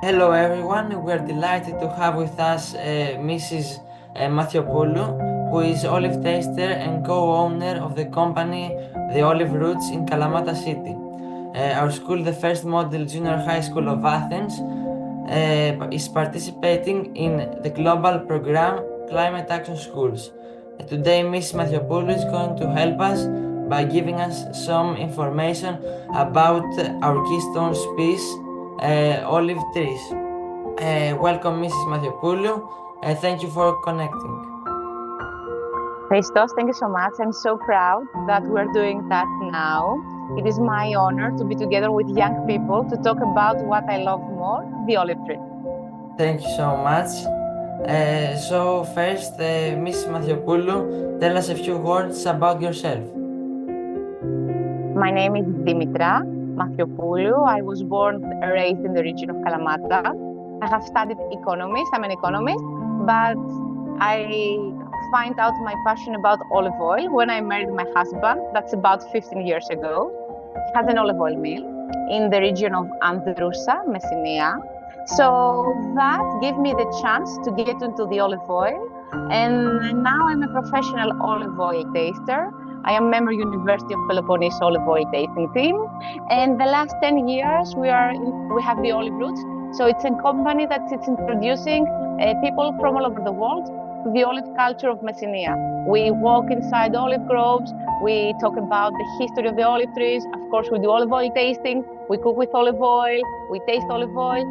Hello everyone, we are delighted to have with us Mrs. Mαθιοπούλου, who is olive taster and co-owner of the company The Olive Roots in Kalamata City. Our school, the First Model Junior High School of Athens, is participating in the global program Climate Action Schools. Today, Mrs. Mαθιοπούλου is going to help us by giving us some information about our keystone species, olive trees. Welcome, Mrs. Mαθιοπούλου. Thank you for connecting. Christos, thank you so much. I'm so proud that we're doing that now. It is my honor to be together with young people to talk about what I love more, the olive tree. Thank you so much. So first, Mrs. Mαθιοπούλου, tell us a few words about yourself. My name is Dimitra Mafiopoulou. I was born and raised in the region of Kalamata. I have studied economics. I'm an economist, but I find out my passion about olive oil when I married my husband. That's about 15 years ago. He has an olive oil mill in the region of Androusa, Messinia. So that gave me the chance to get into the olive oil. And now I'm a professional olive oil taster. I am member University of Pheloponnese olive oil tasting team. And the last 10 years, we have the Olive Roots. So it's a company that is introducing people from all over the world to the olive culture of Messinia. We walk inside olive groves. We talk about the history of the olive trees. Of course, we do olive oil tasting. We cook with olive oil. We taste olive oil.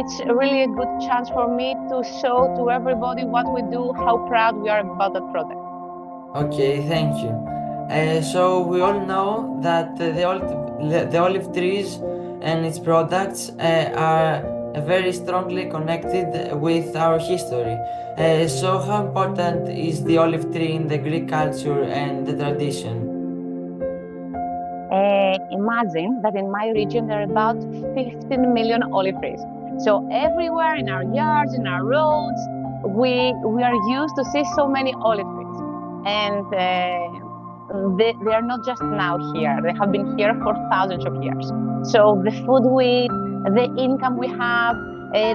It's really a good chance for me to show to everybody what we do, how proud we are about that product. Okay, thank you. So we all know that the olive trees and its products are very strongly connected with our history. So how important is the olive tree in the Greek culture and the tradition? Imagine that in my region there are about 15 million olive trees. So everywhere in our yards, in our roads, we are used to see so many olive trees. And they are not just now here. They have been here for thousands of years. So the food we eat, the income we have,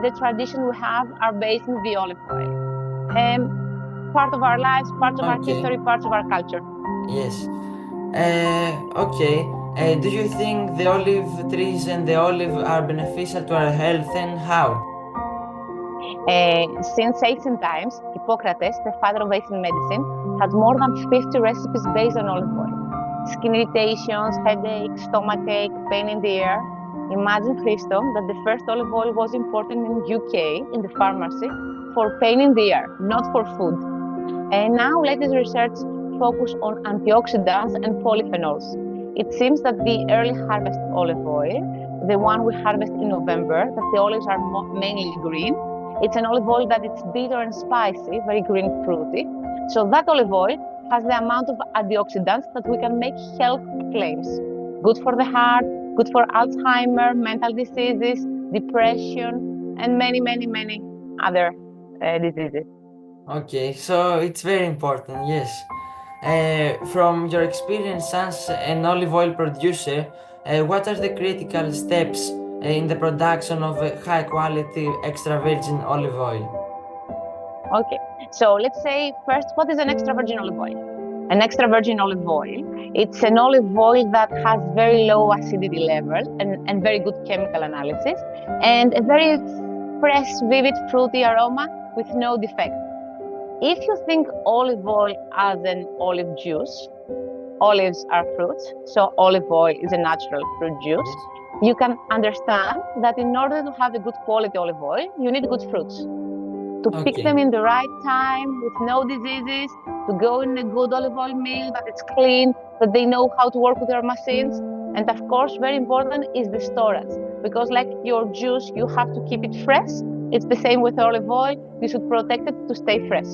the tradition we have are based on the olive oil. Part of our lives, part of our history, part of our culture. Yes. Okay. Do you think the olive trees and the olive are beneficial to our health, and how? Since ancient times, Hippocrates, the father of ancient medicine, had more than 50 recipes based on olive oil. Skin irritations, headache, stomachache, pain in the ear. Imagine, Christo, that the first olive oil was imported in UK in the pharmacy for pain in the ear, not for food. And now latest research focus on antioxidants and polyphenols. It seems that the early harvest olive oil, the one we harvest in November, that the olives are mainly green. It's an olive oil that it's bitter and spicy, very green fruity. So that olive oil has the amount of antioxidants that we can make health claims. Good for the heart, good for Alzheimer's, mental diseases, depression, and many, many, many other diseases. Okay, so it's very important, yes. From your experience as an olive oil producer, what are the critical steps in the production of a high quality extra virgin olive oil? Okay, so let's say first, what is an extra virgin olive oil? An extra virgin olive oil, it's an olive oil that has very low acidity level and very good chemical analysis and a very fresh, vivid, fruity aroma with no defect. If you think olive oil as an olive juice, olives are fruits, so olive oil is a natural fruit juice. You can understand that in order to have a good quality olive oil, you need good fruits. To pick them in the right time with no diseases, to go in a good olive oil mill that it's clean, that they know how to work with their machines. And of course, very important is the storage, because like your juice, you have to keep it fresh. It's the same with olive oil. You should protect it to stay fresh.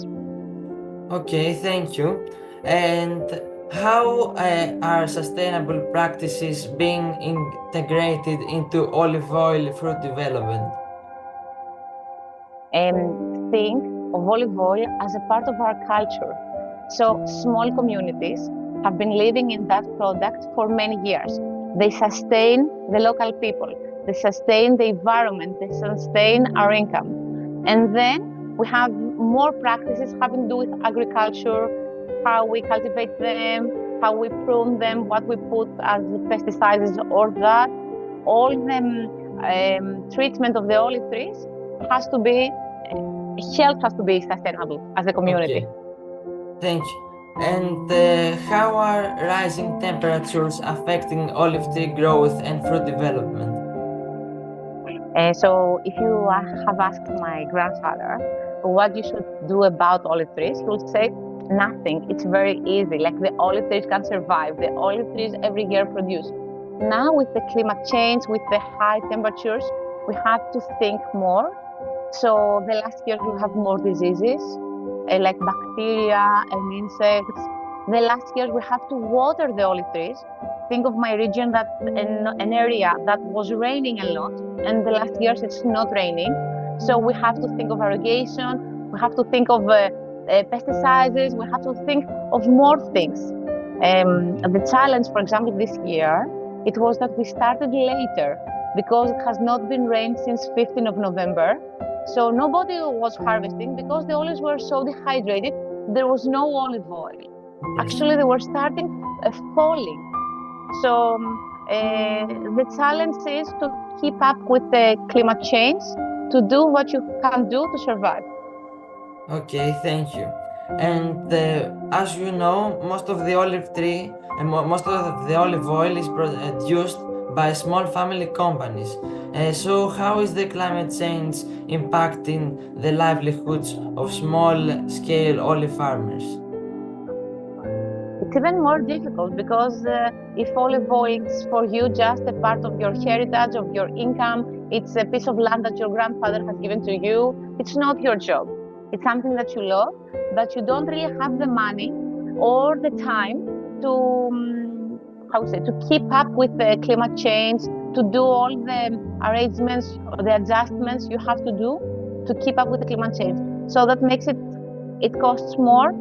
Okay, thank you. And how are sustainable practices being integrated into olive oil fruit development? Think of olive oil as a part of our culture. So small communities have been living in that product for many years. They sustain the local people. they sustain the environment, they sustain our income. And then we have more practices having to do with agriculture, how we cultivate them, how we prune them, what we put as pesticides or that. All the treatment of the olive trees has to be, health has to be sustainable as a community. Okay. Thank you. And how are rising temperatures affecting olive tree growth and fruit development? So if you have asked my grandfather what you should do about olive trees, he would say nothing. It's very easy. Like the olive trees can survive. The olive trees every year produce. Now with the climate change, with the high temperatures, we have to think more. So the last year we have more diseases like bacteria and insects. The last year we have to water the olive trees. Think of my region, that an area that was raining a lot, and the last years it's not raining. So we have to think of irrigation, we have to think of pesticides, we have to think of more things. The challenge, for example, this year, it was that we started later because it has not been rained since 15th of November. So nobody was harvesting because the olives were so dehydrated, there was no olive oil. Actually, they were starting falling. So the challenge is to keep up with the climate change, to do what you can do to survive. Okay, thank you. And as you know, most of the olive tree and most of the olive oil is produced by small family companies. So how is the climate change impacting the livelihoods of small-scale olive farmers? It's even more difficult because if olive oil is for you just a part of your heritage, of your income, it's a piece of land that your grandfather has given to you, it's not your job. It's something that you love, but you don't really have the money or the time to, to keep up with the climate change, to do all the arrangements, the adjustments you have to do to keep up with the climate change. So that makes it costs more.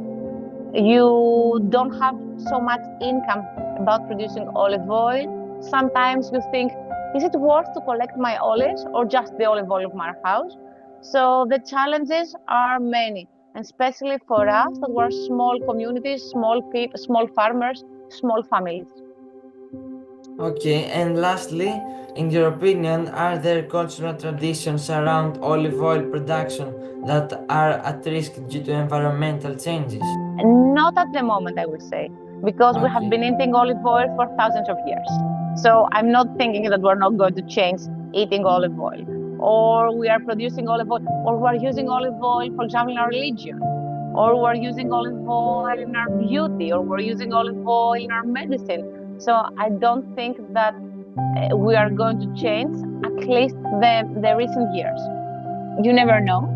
You don't have so much income about producing olive oil. Sometimes you think, is it worth to collect my olives or just the olive oil of my house? So the challenges are many, and especially for us that were small communities, small people, small farmers, small families. Okay, and lastly, in your opinion, are there cultural traditions around olive oil production that are at risk due to environmental changes? Not at the moment, I would say, because we have been eating olive oil for thousands of years. So I'm not thinking that we're not going to change eating olive oil, or we are producing olive oil, or we're using olive oil, for example, in our religion, or we're using olive oil in our beauty, or we're using olive oil in our medicine. So I don't think that we are going to change, at least the recent years. You never know,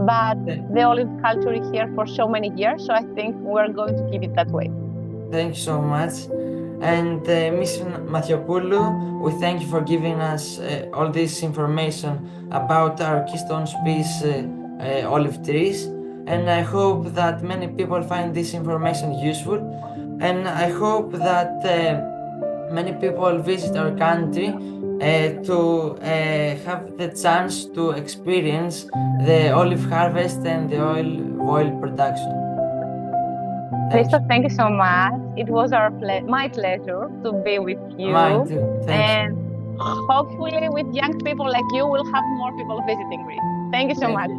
but the olive culture is here for so many years, so I think we're going to keep it that way. Thank you so much. And Ms. Mαθιοπούλου, we thank you for giving us all this information about our keystone species olive trees. And I hope that many people find this information useful. And I hope that many people visit our country to have the chance to experience the olive harvest and the oil production. Christoph, thank you so much. It was my pleasure to be with you. Mine too. Thank and you. Hopefully with young people like you, we'll have more people visiting Greece. Thank you so much.